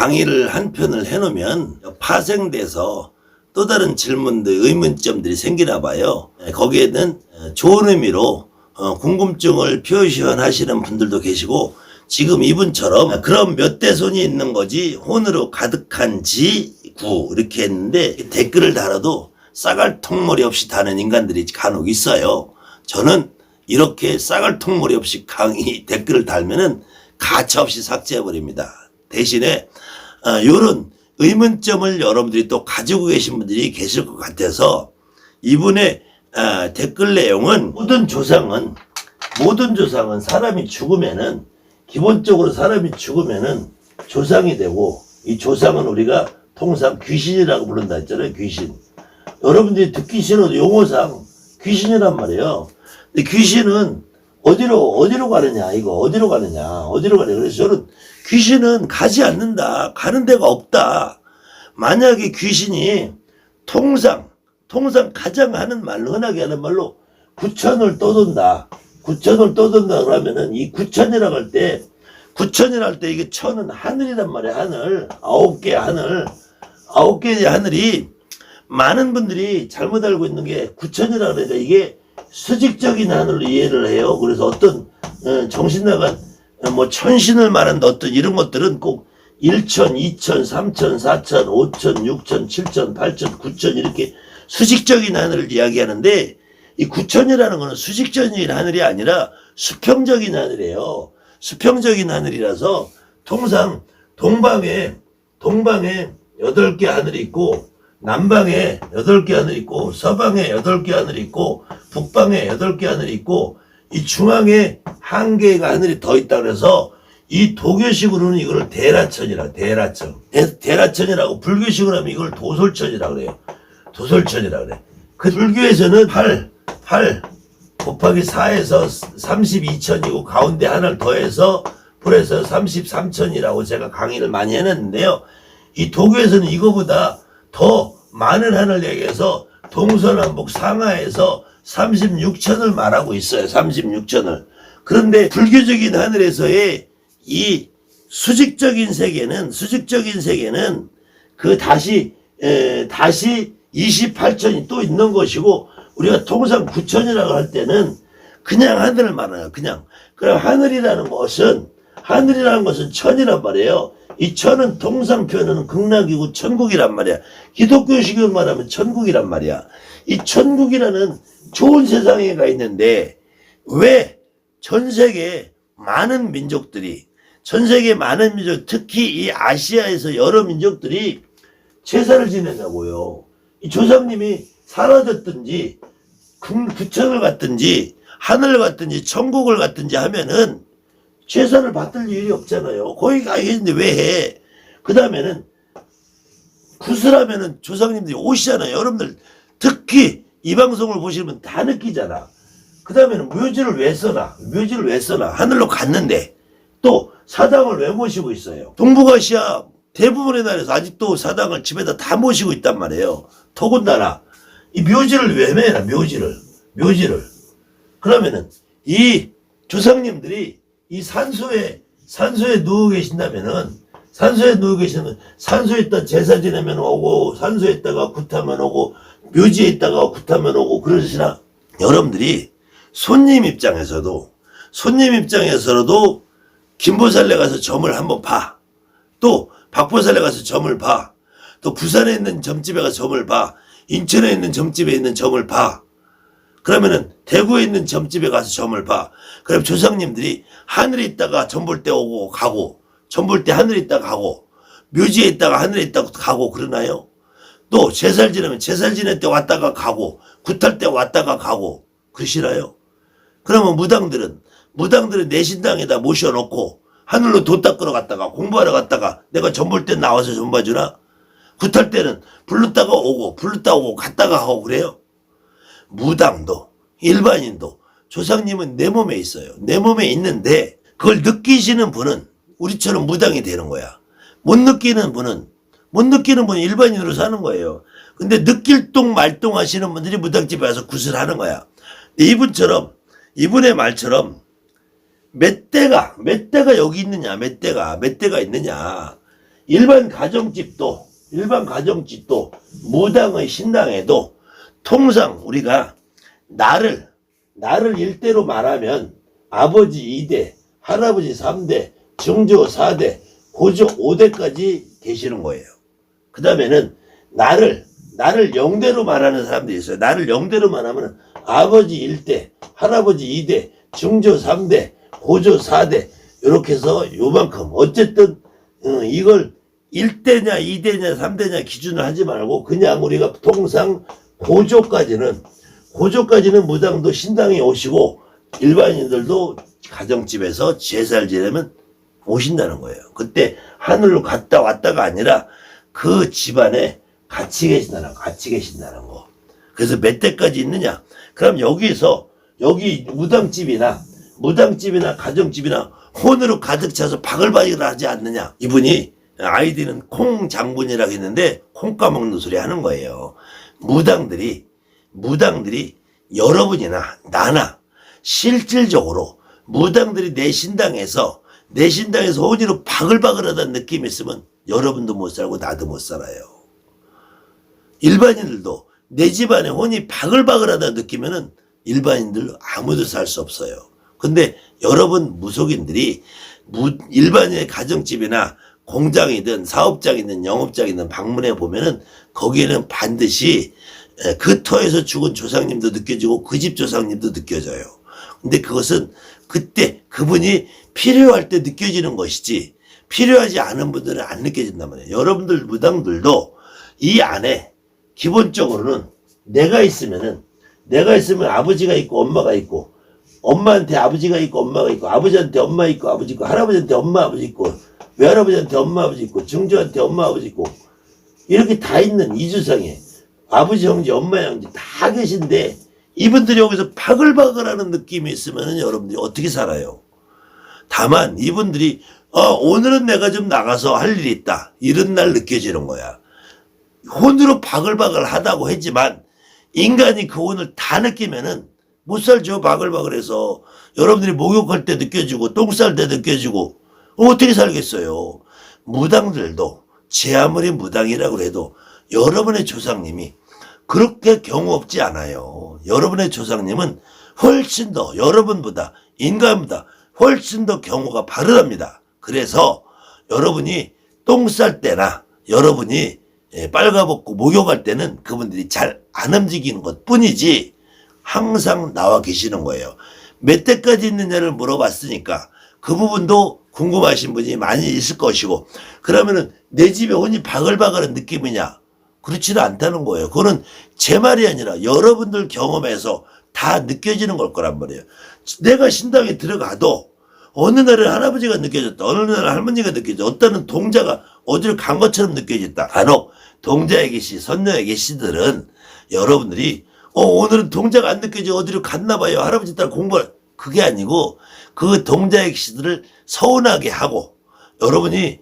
강의를 한 편을 해놓으면 파생돼서 또 다른 질문들, 의문점들이 생기나 봐요. 거기에는 좋은 의미로 궁금증을 표시하시는 분들도 계시고, 지금 이분처럼 그럼 몇 대 손이 있는 거지 혼으로 가득한 지구 이렇게 했는데, 댓글을 달아도 싸갈통머리 없이 다는 인간들이 간혹 있어요. 저는 이렇게 싸갈통머리 없이 강의 댓글을 달면은 가차없이 삭제해버립니다. 대신에 요런 의문점을 여러분들이 또 가지고 계신 분들이 계실 것 같아서, 이분의 댓글 내용은 모든 조상은 사람이 죽으면은, 기본적으로 사람이 죽으면은 조상이 되고, 이 조상은 우리가 통상 귀신이라고 부른다 했잖아요. 귀신. 여러분들이 듣기 싫은 용어상 귀신이란 말이에요. 근데 귀신은 어디로 가느냐, 어디로 가느냐. 그래서 저는 귀신은 가지 않는다. 가는 데가 없다. 만약에 귀신이 통상 가장 흔하게 하는 말로 구천을 떠돈다 그러면은, 이 구천이라고 할 때 이게 천은 하늘이란 말이야. 하늘. 9개의 하늘. 9개의 하늘이, 많은 분들이 잘못 알고 있는 게 구천이라고 그러니까 이게 수직적인 하늘로 이해를 해요. 그래서 어떤 정신 나간 천신을 말한다 어떤 이런 것들은 꼭 1천, 2천, 3천, 4천, 5천, 6천, 7천, 8천, 9천 이렇게 수직적인 하늘을 이야기하는데, 이 구천이라는 거는 수직적인 하늘이 아니라 수평적인 하늘이에요. 수평적인 하늘이라서 통상 동방에 8개 하늘이 있고, 남방에 8개 하늘이 있고, 서방에 8개 하늘이 있고, 북방에 8개 하늘이 있고, 이 중앙에 1개가 하늘이 더 있다 그래서, 이 도교식으로는 이걸 대라천이라고, 대라천이라고, 불교식으로 하면 이걸 도솔천이라고 그래요. 도솔천이라고 그래. 그 불교에서는 8 곱하기 4에서 32천이고, 가운데 하나를 더해서 풀에서 33천이라고 제가 강의를 많이 해놨는데요. 이 도교에서는 이거보다 더 많은 하늘을 얘기해서 동서남북 상하에서 36천을 말하고 있어요. 36천을. 그런데 불교적인 하늘에서의 이 수직적인 세계는 그 다시 28천이 또 있는 것이고, 우리가 통상 9천이라고 할 때는 그냥 하늘을 말해요. 그냥. 그럼 하늘이라는 것은 천이란 말이에요. 이 천은 통상 표현은 극락이고 천국이란 말이야. 기독교식으로 말하면 천국이란 말이야. 이 천국이라는 좋은 세상에 가 있는데, 왜 전 세계 많은 민족들이, 특히 이 아시아에서 여러 민족들이 제사를 지내냐고요. 이 조상님이 사라졌든지 구천을 갔든지 하늘을 갔든지 천국을 갔든지 하면은 제사를 받을 일이 없잖아요. 거기 가 있는데 왜 해? 그 다음에는 구슬하면은 조상님들이 오시잖아요. 여러분들 특히 이 방송을 보시면 다 느끼잖아. 그 다음에는 묘지를 왜 써놔? 하늘로 갔는데 또 사당을 왜 모시고 있어요? 동북아시아 대부분의 나라에서 아직도 사당을 집에다 다 모시고 있단 말이에요. 더군다나 이 묘지를 왜 매나? 묘지를. 그러면은 이 조상님들이 이 산소에 누워 계신다면은, 산소에 있다 제사 지내면 오고, 산소에 있다가 굿하면 오고, 묘지에 있다가 굿하면 오고 그러시나? 여러분들이 손님 입장에서도 김보살래 가서 점을 한번 봐. 또 박보살래 가서 점을 봐. 또 부산에 있는 점집에 가서 점을 봐. 인천에 있는 점집에 있는 점을 봐. 그러면은 대구에 있는 점집에 가서 점을 봐. 그럼 조상님들이 하늘에 있다가 점 볼 때 오고 가고, 점 볼 때 하늘에 있다가 가고, 묘지에 있다가 하늘에 있다가 가고 그러나요? 또 제살 지내면 제살 지낼 때 왔다가 가고, 굿할 때 왔다가 가고 그러시나요? 그러면 무당들은 내신당에다 모셔놓고 하늘로 도 닦으러 갔다가 공부하러 갔다가 내가 점 볼 때 나와서 점 봐주나? 굿할 때는 불렀다가 오고 갔다가 하고 그래요? 무당도 일반인도 조상님은 내 몸에 있어요. 내 몸에 있는데 그걸 느끼시는 분은 우리처럼 무당이 되는 거야. 못 느끼는 분은 일반인으로 사는 거예요. 근데 느낄동 말동 하시는 분들이 무당집에 와서 구슬하는 거야. 이분의 말처럼 몇 대가 여기 있느냐, 몇 대가 있느냐. 일반 가정집도 무당의 신당에도 통상 우리가 나를 일대로 말하면 아버지 2대, 할아버지 3대, 증조 4대, 고조 5대까지 계시는 거예요. 그 다음에는 나를 0대로 말하는 사람들이 있어요. 나를 0대로 말하면 아버지 1대, 할아버지 2대, 증조 3대, 고조 4대 이렇게 해서 요만큼 어쨌든 이걸 1대냐 2대냐 3대냐 기준을 하지 말고 그냥 우리가 통상 고조까지는 무당도 신당에 오시고 일반인들도 가정집에서 제사를 지내면 오신다는 거예요. 그때 하늘로 갔다 왔다가 아니라 그 집안에 같이 계신다는 거. 그래서 몇 대까지 있느냐? 그럼 여기 무당집이나 가정집이나 혼으로 가득 차서 바글바글 하지 않느냐? 이분이 아이디는 콩장군이라고 했는데 콩 까먹는 소리 하는 거예요. 무당들이 여러분이나 나나 실질적으로 무당들이 내 신당에서 혼으로 바글바글하다는 느낌이 있으면 여러분도 못 살고 나도 못 살아요. 일반인들도 내 집안에 혼이 바글바글하다는 느끼면은 일반인들 아무도 살 수 없어요. 근데 여러분 무속인들이 일반인의 가정집이나 공장이든 사업장이든 영업장이든 방문해 보면은 거기에는 반드시 그 터에서 죽은 조상님도 느껴지고 그 집 조상님도 느껴져요. 근데 그것은 그때 그분이 필요할 때 느껴지는 것이지 필요하지 않은 분들은 안 느껴진단 말이에요. 여러분들 무당들도 이 안에 기본적으로는 내가 있으면 아버지가 있고 엄마가 있고 엄마한테 아버지가 있고 엄마가 있고 아버지한테 엄마 있고 아버지 있고 할아버지한테 엄마 아버지 있고 외할아버지한테 엄마 아버지 있고 증조한테 엄마 아버지 있고 이렇게 다 있는 이주성에 아버지 형제 엄마 형제 다 계신데 이분들이 여기서 바글바글하는 느낌이 있으면 여러분들이 어떻게 살아요? 다만 이분들이 오늘은 내가 좀 나가서 할 일이 있다 이런 날 느껴지는 거야. 혼으로 바글바글 하다고 했지만 인간이 그 혼을 다 느끼면은 못 살죠. 바글바글해서 여러분들이 목욕할 때 느껴지고 똥 쌀 때 느껴지고 어떻게 살겠어요? 무당들도 제 아무리 무당이라고 해도 여러분의 조상님이 그렇게 경우 없지 않아요. 여러분의 조상님은 훨씬 더 여러분보다 인간보다 훨씬 더 경우가 바르답니다. 그래서 여러분이 똥 쌀 때나 여러분이 빨가벗고 목욕할 때는 그분들이 잘 안 움직이는 것 뿐이지 항상 나와 계시는 거예요. 몇 대까지 있느냐를 물어봤으니까 그 부분도 궁금하신 분이 많이 있을 것이고 그러면은 내 집에 혼이 바글바글한 느낌이냐? 그렇지는 않다는 거예요. 그거는 제 말이 아니라 여러분들 경험에서 다 느껴지는 걸 거란 말이에요. 내가 신당에 들어가도 어느 날은 할아버지가 느껴졌다. 어느 날은 할머니가 느껴졌다. 어떤 동자가 어디를 간 것처럼 느껴졌다. 간혹 동자의 계시, 선녀의 계시들은 여러분들이 오늘은 동자가 안 느껴져 어디로 갔나 봐요. 할아버지 딸 공부를. 그게 아니고 그 동자의 계시들을 서운하게 하고 여러분이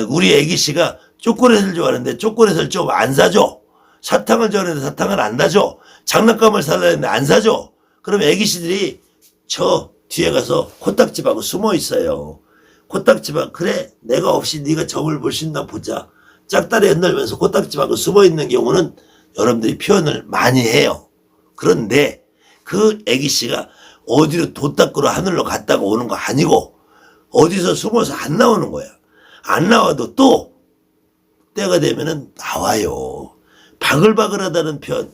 우리 애기씨가 초콜릿을 좋아하는데 초콜릿을 좀 안 사줘. 사탕을 좋아하는데 사탕을 안 사줘. 장난감을 사려 했는데 안 사줘. 그럼 애기씨들이 저 뒤에 가서 코딱지하고 숨어 있어요. 코딱지방 그래 내가 없이 네가 점을 볼 수 있나 보자. 짝다리 흔들면서 코딱지하고 숨어 있는 경우는 여러분들이 표현을 많이 해요. 그런데 그 애기씨가 어디로 도 닦으러 하늘로 갔다가 오는 거 아니고 어디서 숨어서 안 나오는 거야. 안 나와도 또 때가 되면은 나와요. 바글바글하다는 표현.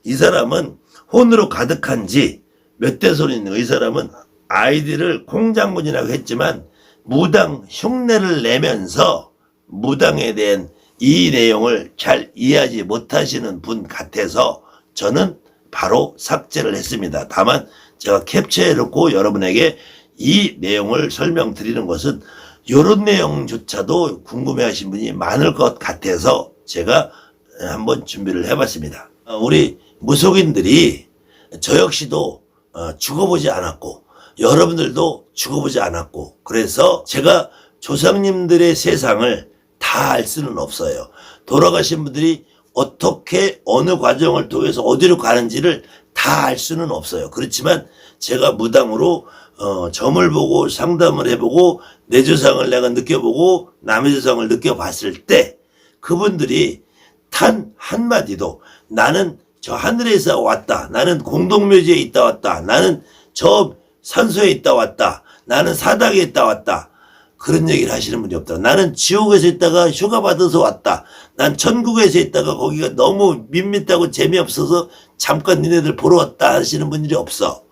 이 사람은 혼으로 가득한지 몇 대 손이 있는 거. 이 사람은 아이디를 콩장군이라고 했지만 무당 흉내를 내면서 무당에 대한 이 내용을 잘 이해하지 못하시는 분 같아서 저는 바로 삭제를 했습니다. 다만 제가 캡처해 놓고 여러분에게 이 내용을 설명드리는 것은 이런 내용조차도 궁금해하신 분이 많을 것 같아서 제가 한번 준비를 해봤습니다. 우리 무속인들이 저 역시도 죽어보지 않았고 여러분들도 죽어보지 않았고 그래서 제가 조상님들의 세상을 다 알 수는 없어요. 돌아가신 분들이 어떻게 어느 과정을 통해서 어디로 가는지를 다 알 수는 없어요. 그렇지만 제가 무당으로 점을 보고 상담을 해보고 내 조상을 내가 느껴보고 남의 조상을 느껴봤을 때 그분들이 단 한마디도 나는 저 하늘에서 왔다. 나는 공동묘지에 있다 왔다. 나는 저 산소에 있다 왔다. 나는 사당에 있다 왔다. 그런 얘기를 하시는 분이 없다. 나는 지옥에서 있다가 휴가 받아서 왔다. 난 천국에서 있다가 거기가 너무 밋밋하고 재미없어서 잠깐 니네들 보러 왔다 하시는 분들이 없어.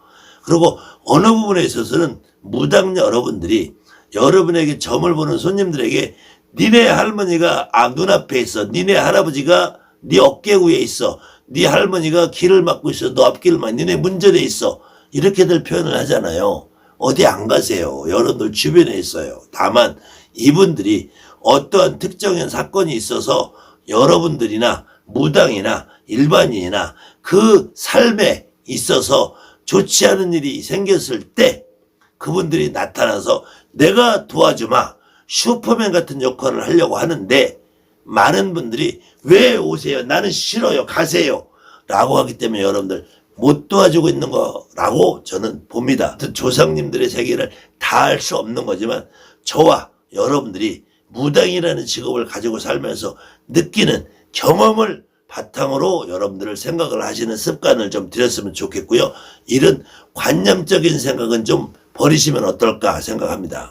그리고 어느 부분에 있어서는 무당 여러분들이 여러분에게 점을 보는 손님들에게 니네 할머니가 눈앞에 있어. 니네 할아버지가 네 어깨 위에 있어. 네 할머니가 길을 막고 있어. 너 앞길을 막 니네 문전에 있어. 이렇게들 표현을 하잖아요. 어디 안 가세요. 여러분들 주변에 있어요. 다만 이분들이 어떠한 특정한 사건이 있어서 여러분들이나 무당이나 일반인이나 그 삶에 있어서 좋지 않은 일이 생겼을 때 그분들이 나타나서 내가 도와주마 슈퍼맨 같은 역할을 하려고 하는데 많은 분들이 왜 오세요? 나는 싫어요. 가세요. 라고 하기 때문에 여러분들 못 도와주고 있는 거라고 저는 봅니다. 조상님들의 세계를 다 알 수 없는 거지만 저와 여러분들이 무당이라는 직업을 가지고 살면서 느끼는 경험을 바탕으로 여러분들을 생각을 하시는 습관을 좀 들였으면 좋겠고요. 이런 관념적인 생각은 좀 버리시면 어떨까 생각합니다.